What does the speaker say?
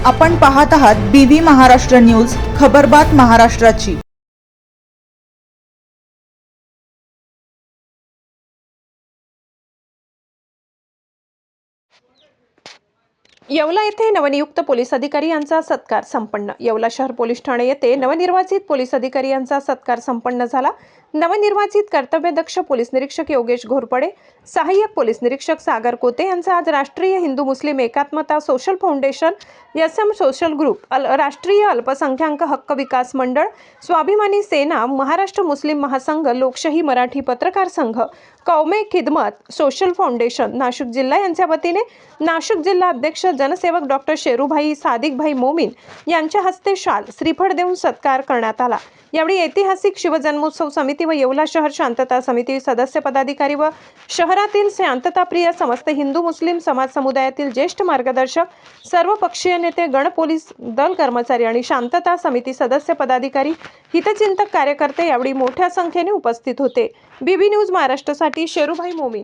आपण पाहत आहात बीबी महाराष्ट्र न्यूज, खबरबात महाराष्ट्राची। येवला येथे नवनियुक्त पोलीस अधिकारी यांचा सत्कार संपन्न। येवला शहर पोलीस ठाणे येथे नवनिर्वाचित पोलीस अधिकारी यांचा सत्कार संपन्न झाला। नवनिर्वाचित कर्तव्यदक्ष पोलीस निरीक्षक योगेश घोरपडे, सहाय्यक पोलीस निरीक्षक सागर कोते यांचा आज राष्ट्रीय हिंदू मुस्लिम एकात्मता social foundation, SM social group, राष्ट्रीय अल्पसंख्याक हक्क विकास मंडळ, स्वाभिमानी सेना, महाराष्ट्र मुस्लिम महासंघ, लोकशाही मराठी पत्रकार संघ, कौमे खिदमत सोशल फाउंडेशन नाशिक जिल्हा यांच्या वतीने नाशिक जिल्हा अध्यक्ष जनसेवक डॉक्टर शेरूभाई सादिकभाई मोमीन यांच्या हस्ते शाल श्रीफळ देऊन सत्कार करण्यात आला। यावेळी ऐतिहासिक शिवजन्मोत्सव समिती व येवला शहर शांतता समिती सदस्य पदाधिकारी व शहरातील शांतताप्रिय समस्त हिंदू मुस्लिम समाज समुदायातील ज्येष्ठ मार्गदर्शक, सर्व पक्षीय नेते, गण पोलीस दल कर्मचारी आणि शांतता समिती सदस्य पदाधिकारी, हितचिंतक कार्यकर्ते यावेळी मोठ्या संख्येने उपस्थित होते। बीबी न्यूज महाराष्ट्रासाठी शेरूभाई मोमीन।